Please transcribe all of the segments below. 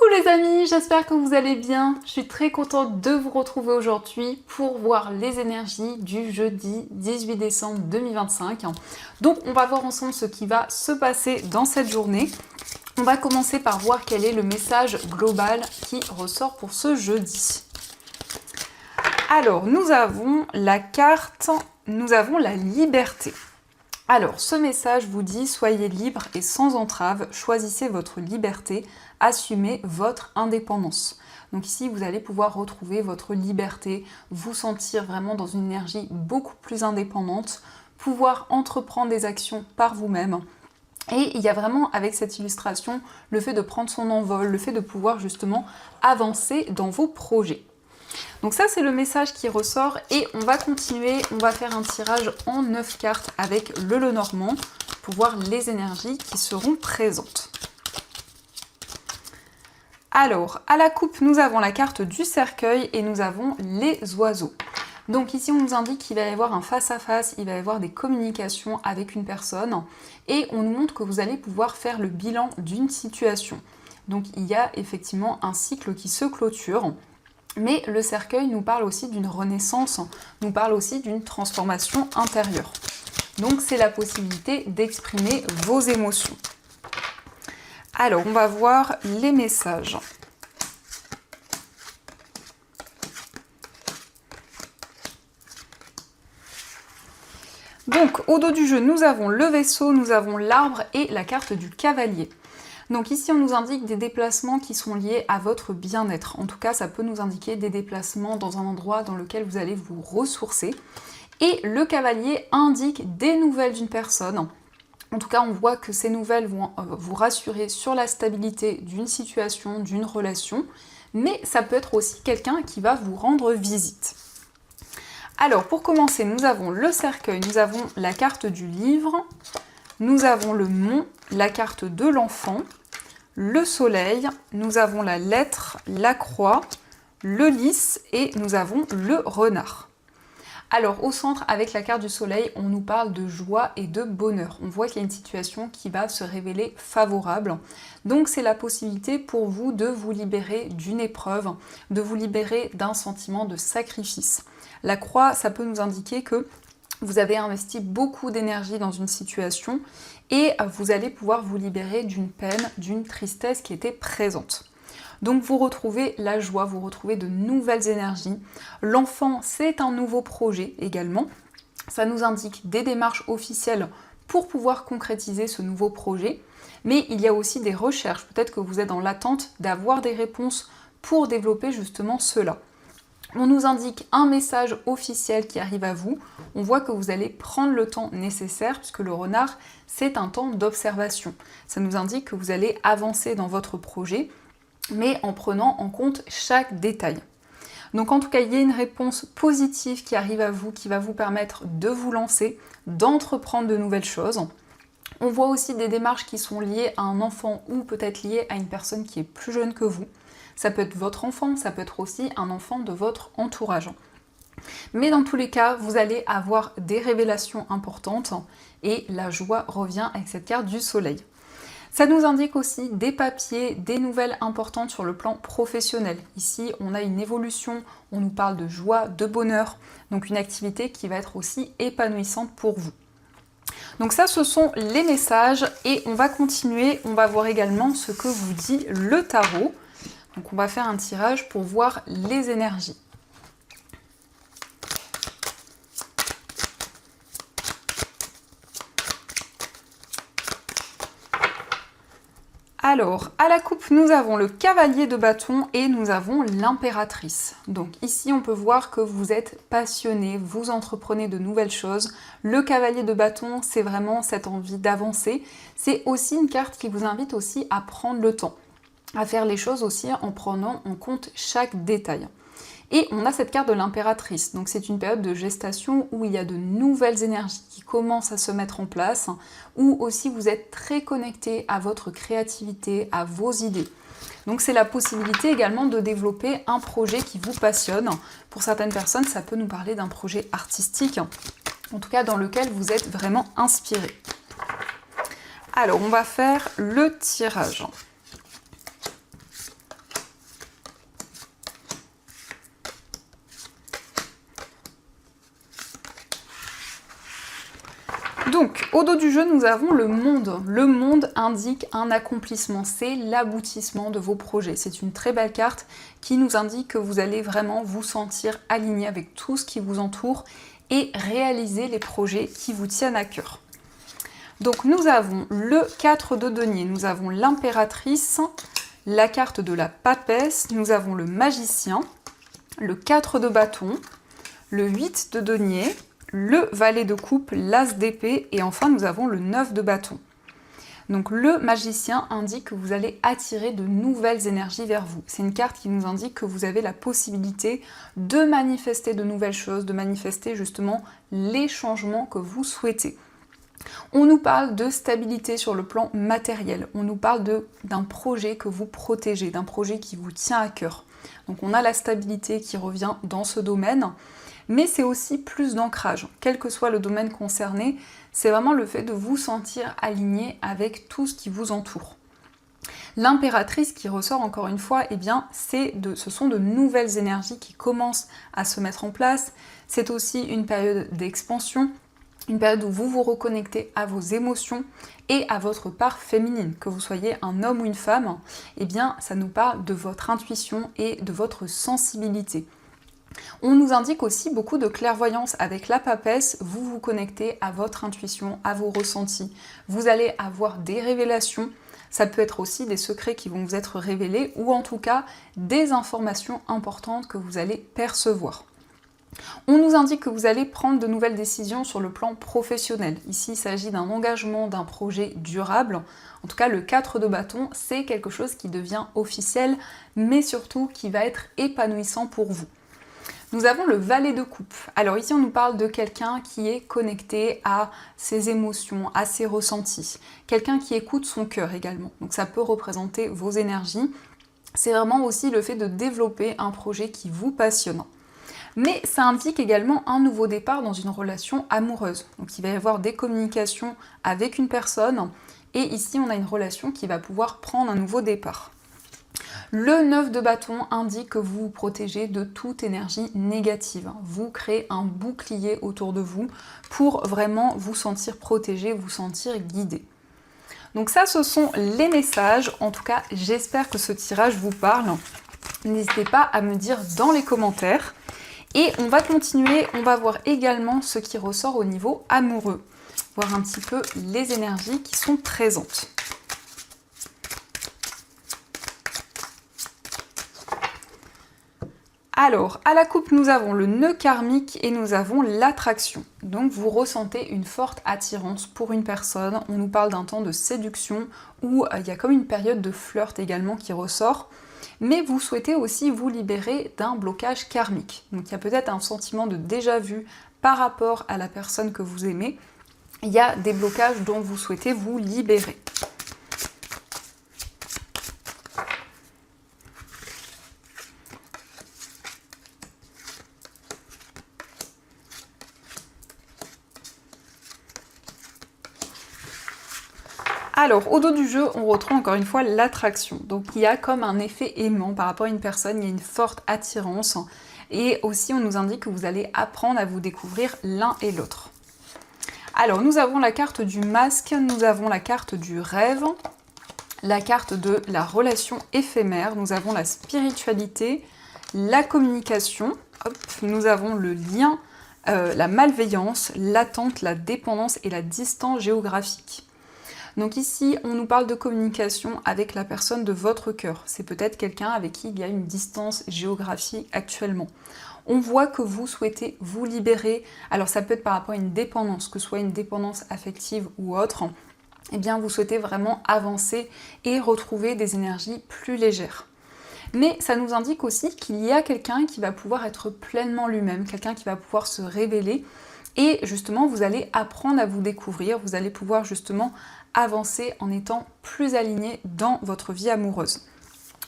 Coucou les amis, j'espère que vous allez bien. Je suis très contente de vous retrouver aujourd'hui pour voir les énergies du jeudi 18 décembre 2025. Donc on va voir ensemble ce qui va se passer dans cette journée. On va commencer par voir quel est le message global qui ressort pour ce jeudi. Alors nous avons la carte, nous avons la liberté. Alors, ce message vous dit « Soyez libre et sans entrave, choisissez votre liberté, assumez votre indépendance ». Donc ici, vous allez pouvoir retrouver votre liberté, vous sentir vraiment dans une énergie beaucoup plus indépendante, pouvoir entreprendre des actions par vous-même. Et il y a vraiment, avec cette illustration, le fait de prendre son envol, le fait de pouvoir justement avancer dans vos projets. Donc ça c'est le message qui ressort et on va continuer, on va faire un tirage en 9 cartes avec le Lenormand pour voir les énergies qui seront présentes. Alors, à la coupe, nous avons la carte du cercueil et nous avons les oiseaux. Donc ici on nous indique qu'il va y avoir un face-à-face, il va y avoir des communications avec une personne et on nous montre que vous allez pouvoir faire le bilan d'une situation. Donc il y a effectivement un cycle qui se clôture. Mais le cercueil nous parle aussi d'une renaissance, nous parle aussi d'une transformation intérieure. Donc c'est la possibilité d'exprimer vos émotions. Alors on va voir les messages. Donc au dos du jeu, nous avons le vaisseau, nous avons l'arbre et la carte du cavalier. Donc ici, on nous indique des déplacements qui sont liés à votre bien-être. En tout cas, ça peut nous indiquer des déplacements dans un endroit dans lequel vous allez vous ressourcer. Et le cavalier indique des nouvelles d'une personne. En tout cas, on voit que ces nouvelles vont vous rassurer sur la stabilité d'une situation, d'une relation. Mais ça peut être aussi quelqu'un qui va vous rendre visite. Alors, pour commencer, nous avons le cercueil, nous avons la carte du livre, nous avons le mont, la carte de l'enfant, le soleil, nous avons la lettre, la croix, le lys et nous avons le renard. Alors au centre, avec la carte du soleil, on nous parle de joie et de bonheur. On voit qu'il y a une situation qui va se révéler favorable. Donc c'est la possibilité pour vous de vous libérer d'une épreuve, de vous libérer d'un sentiment de sacrifice. La croix, ça peut nous indiquer que vous avez investi beaucoup d'énergie dans une situation et vous allez pouvoir vous libérer d'une peine, d'une tristesse qui était présente. Donc vous retrouvez la joie, vous retrouvez de nouvelles énergies. L'enfant, c'est un nouveau projet également. Ça nous indique des démarches officielles pour pouvoir concrétiser ce nouveau projet. Mais il y a aussi des recherches. Peut-être que vous êtes dans l'attente d'avoir des réponses pour développer justement cela. On nous indique un message officiel qui arrive à vous. On voit que vous allez prendre le temps nécessaire, puisque le renard, c'est un temps d'observation. Ça nous indique que vous allez avancer dans votre projet, mais en prenant en compte chaque détail. Donc en tout cas, il y a une réponse positive qui arrive à vous, qui va vous permettre de vous lancer, d'entreprendre de nouvelles choses. On voit aussi des démarches qui sont liées à un enfant ou peut-être liées à une personne qui est plus jeune que vous. Ça peut être votre enfant, ça peut être aussi un enfant de votre entourage. Mais dans tous les cas, vous allez avoir des révélations importantes et la joie revient avec cette carte du soleil. Ça nous indique aussi des papiers, des nouvelles importantes sur le plan professionnel. Ici, on a une évolution, on nous parle de joie, de bonheur, donc une activité qui va être aussi épanouissante pour vous. Donc ça, ce sont les messages et on va continuer, on va voir également ce que vous dit le tarot. Donc on va faire un tirage pour voir les énergies. Alors, à la coupe, nous avons le cavalier de bâton et nous avons l'impératrice. Donc ici, on peut voir que vous êtes passionné, vous entreprenez de nouvelles choses. Le cavalier de bâton, c'est vraiment cette envie d'avancer. C'est aussi une carte qui vous invite aussi à prendre le temps, à faire les choses aussi en prenant en compte chaque détail. Et on a cette carte de l'impératrice, donc c'est une période de gestation où il y a de nouvelles énergies qui commencent à se mettre en place, où aussi vous êtes très connecté à votre créativité, à vos idées. Donc c'est la possibilité également de développer un projet qui vous passionne. Pour certaines personnes, ça peut nous parler d'un projet artistique, en tout cas dans lequel vous êtes vraiment inspiré. Alors on va faire le tirage. Donc, au dos du jeu, nous avons le monde. Le monde indique un accomplissement, c'est l'aboutissement de vos projets. C'est une très belle carte qui nous indique que vous allez vraiment vous sentir aligné avec tout ce qui vous entoure et réaliser les projets qui vous tiennent à cœur. Donc, nous avons le 4 de denier, nous avons l'impératrice, la carte de la papesse, nous avons le magicien, le 4 de bâton, le 8 de denier, le valet de coupe, l'as d'épée et enfin nous avons le 9 de bâton. Donc le magicien indique que vous allez attirer de nouvelles énergies vers vous. C'est une carte qui nous indique que vous avez la possibilité de manifester de nouvelles choses, de manifester justement les changements que vous souhaitez. On nous parle de stabilité sur le plan matériel, on nous parle d'un projet que vous protégez, d'un projet qui vous tient à cœur. Donc on a la stabilité qui revient dans ce domaine, mais c'est aussi plus d'ancrage. Quel que soit le domaine concerné, c'est vraiment le fait de vous sentir aligné avec tout ce qui vous entoure. L'impératrice qui ressort encore une fois, eh bien, ce sont de nouvelles énergies qui commencent à se mettre en place. C'est aussi une période d'expansion, une période où vous vous reconnectez à vos émotions et à votre part féminine. Que vous soyez un homme ou une femme, eh bien, ça nous parle de votre intuition et de votre sensibilité. On nous indique aussi beaucoup de clairvoyance avec la papesse, vous vous connectez à votre intuition, à vos ressentis. Vous allez avoir des révélations, ça peut être aussi des secrets qui vont vous être révélés ou en tout cas des informations importantes que vous allez percevoir. On nous indique que vous allez prendre de nouvelles décisions sur le plan professionnel. Ici, il s'agit d'un engagement, d'un projet durable. En tout cas, le 4 de bâton, c'est quelque chose qui devient officiel, mais surtout qui va être épanouissant pour vous. Nous avons le valet de coupe. Alors ici, on nous parle de quelqu'un qui est connecté à ses émotions, à ses ressentis. Quelqu'un qui écoute son cœur également. Donc ça peut représenter vos énergies. C'est vraiment aussi le fait de développer un projet qui vous passionne. Mais ça indique également un nouveau départ dans une relation amoureuse. Donc il va y avoir des communications avec une personne et ici on a une relation qui va pouvoir prendre un nouveau départ. Le 9 de bâton indique que vous vous protégez de toute énergie négative. Vous créez un bouclier autour de vous pour vraiment vous sentir protégé, vous sentir guidé. Donc ça, ce sont les messages. En tout cas, j'espère que ce tirage vous parle. N'hésitez pas à me dire dans les commentaires. Et on va continuer, on va voir également ce qui ressort au niveau amoureux. Voir un petit peu les énergies qui sont présentes. Alors, à la coupe, nous avons le nœud karmique et nous avons l'attraction. Donc, vous ressentez une forte attirance pour une personne. On nous parle d'un temps de séduction où il y a comme une période de flirt également qui ressort. Mais vous souhaitez aussi vous libérer d'un blocage karmique. Donc, il y a peut-être un sentiment de déjà-vu par rapport à la personne que vous aimez. Il y a des blocages dont vous souhaitez vous libérer. Alors, au dos du jeu, on retrouve encore une fois l'attraction. Donc, il y a comme un effet aimant par rapport à une personne, il y a une forte attirance. Et aussi, on nous indique que vous allez apprendre à vous découvrir l'un et l'autre. Alors, nous avons la carte du masque, nous avons la carte du rêve, la carte de la relation éphémère, nous avons la spiritualité, la communication, hop, nous avons le lien, la malveillance, l'attente, la dépendance et la distance géographique. Donc ici, on nous parle de communication avec la personne de votre cœur. C'est peut-être quelqu'un avec qui il y a une distance géographique actuellement. On voit que vous souhaitez vous libérer. Alors ça peut être par rapport à une dépendance, que ce soit une dépendance affective ou autre. Eh bien, vous souhaitez vraiment avancer et retrouver des énergies plus légères. Mais ça nous indique aussi qu'il y a quelqu'un qui va pouvoir être pleinement lui-même, quelqu'un qui va pouvoir se révéler. Et justement, vous allez apprendre à vous découvrir, vous allez pouvoir justement avancer en étant plus aligné dans votre vie amoureuse.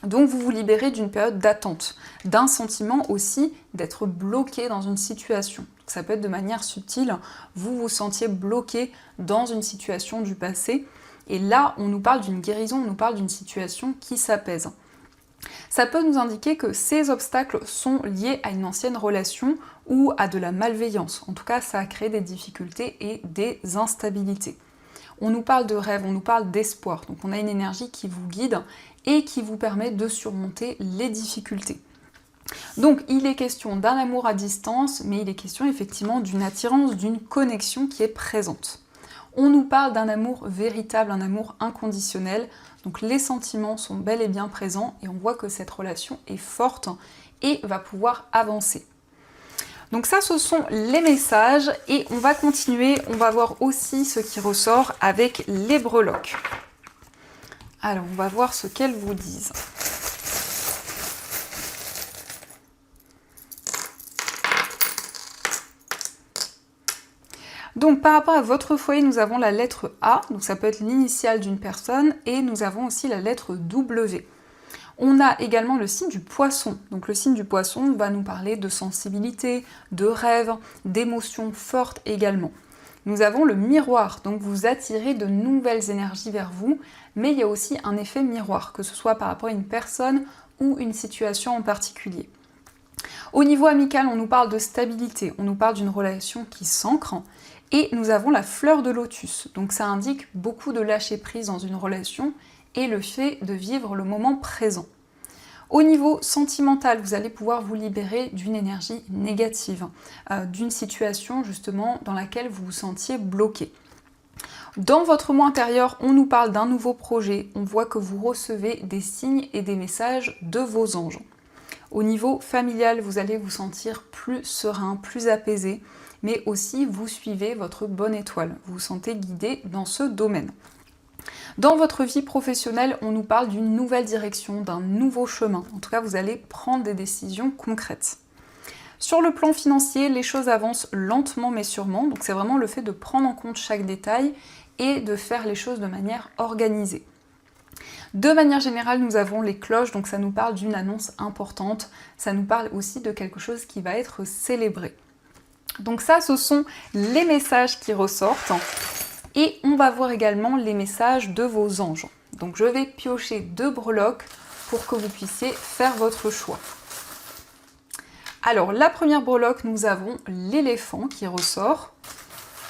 Donc vous vous libérez d'une période d'attente, d'un sentiment aussi d'être bloqué dans une situation. Ça peut être de manière subtile, vous vous sentiez bloqué dans une situation du passé, et là on nous parle d'une guérison, on nous parle d'une situation qui s'apaise. Ça peut nous indiquer que ces obstacles sont liés à une ancienne relation ou à de la malveillance. En tout cas, ça a créé des difficultés et des instabilités. On nous parle de rêve, on nous parle d'espoir. Donc on a une énergie qui vous guide et qui vous permet de surmonter les difficultés. Donc il est question d'un amour à distance, mais il est question effectivement d'une attirance, d'une connexion qui est présente. On nous parle d'un amour véritable, un amour inconditionnel. Donc les sentiments sont bel et bien présents et on voit que cette relation est forte et va pouvoir avancer. Donc ça, ce sont les messages et on va continuer, on va voir aussi ce qui ressort avec les breloques. Alors, on va voir ce qu'elles vous disent. Donc par rapport à votre foyer, nous avons la lettre A, donc ça peut être l'initiale d'une personne, et nous avons aussi la lettre W. On a également le signe du poisson. Donc le signe du poisson va nous parler de sensibilité, de rêve, d'émotions fortes également. Nous avons le miroir, donc vous attirez de nouvelles énergies vers vous, mais il y a aussi un effet miroir, que ce soit par rapport à une personne ou une situation en particulier. Au niveau amical, on nous parle de stabilité, on nous parle d'une relation qui s'ancre, et nous avons la fleur de lotus. Donc ça indique beaucoup de lâcher prise dans une relation et le fait de vivre le moment présent. Au niveau sentimental, vous allez pouvoir vous libérer d'une énergie négative, d'une situation justement dans laquelle vous vous sentiez bloqué. Dans votre moi intérieur, on nous parle d'un nouveau projet, on voit que vous recevez des signes et des messages de vos anges. Au niveau familial, vous allez vous sentir plus serein, plus apaisé, mais aussi vous suivez votre bonne étoile, vous vous sentez guidé dans ce domaine. Dans votre vie professionnelle, on nous parle d'une nouvelle direction, d'un nouveau chemin. En tout cas, vous allez prendre des décisions concrètes. Sur le plan financier, les choses avancent lentement mais sûrement. Donc c'est vraiment le fait de prendre en compte chaque détail et de faire les choses de manière organisée. De manière générale, nous avons les cloches, donc ça nous parle d'une annonce importante. Ça nous parle aussi de quelque chose qui va être célébré. Donc ça, ce sont les messages qui ressortent. Et on va voir également les messages de vos anges. Donc je vais piocher 2 breloques pour que vous puissiez faire votre choix. Alors la première breloque, nous avons l'éléphant qui ressort.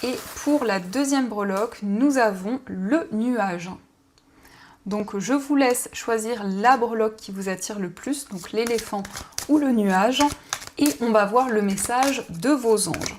Et pour la deuxième breloque, nous avons le nuage. Donc je vous laisse choisir la breloque qui vous attire le plus, donc l'éléphant ou le nuage. Et on va voir le message de vos anges.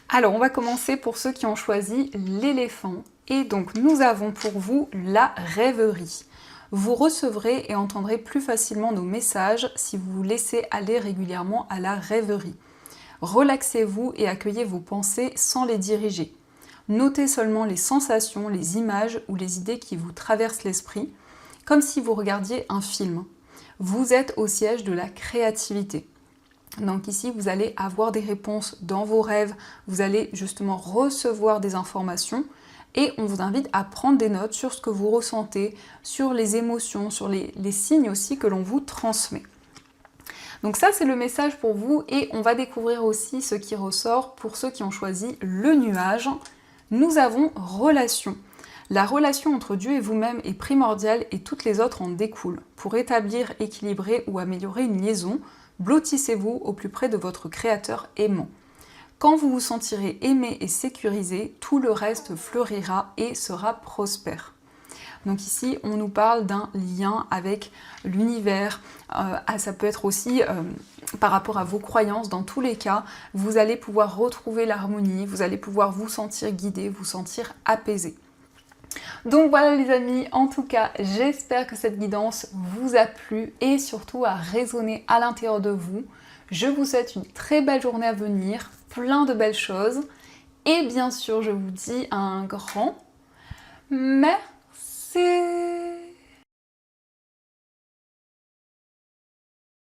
Alors, on va commencer pour ceux qui ont choisi l'éléphant. Et donc, nous avons pour vous la rêverie. Vous recevrez et entendrez plus facilement nos messages si vous vous laissez aller régulièrement à la rêverie. Relaxez-vous et accueillez vos pensées sans les diriger. Notez seulement les sensations, les images ou les idées qui vous traversent l'esprit, comme si vous regardiez un film. Vous êtes au siège de la créativité. Donc ici, vous allez avoir des réponses dans vos rêves, vous allez justement recevoir des informations et on vous invite à prendre des notes sur ce que vous ressentez, sur les émotions, sur les signes aussi que l'on vous transmet. Donc ça, c'est le message pour vous et on va découvrir aussi ce qui ressort pour ceux qui ont choisi le nuage. Nous avons relation. La relation entre Dieu et vous-même est primordiale et toutes les autres en découlent. Pour établir, équilibrer ou améliorer une liaison, blottissez-vous au plus près de votre créateur aimant. Quand vous vous sentirez aimé et sécurisé, tout le reste fleurira et sera prospère. Donc ici, on nous parle d'un lien avec l'univers. Ça peut être aussi par rapport à vos croyances. Dans tous les cas, vous allez pouvoir retrouver l'harmonie, vous allez pouvoir vous sentir guidé, vous sentir apaisé. Donc voilà les amis, en tout cas, j'espère que cette guidance vous a plu et surtout a résonné à l'intérieur de vous. Je vous souhaite une très belle journée à venir, plein de belles choses. Et bien sûr, je vous dis un grand merci.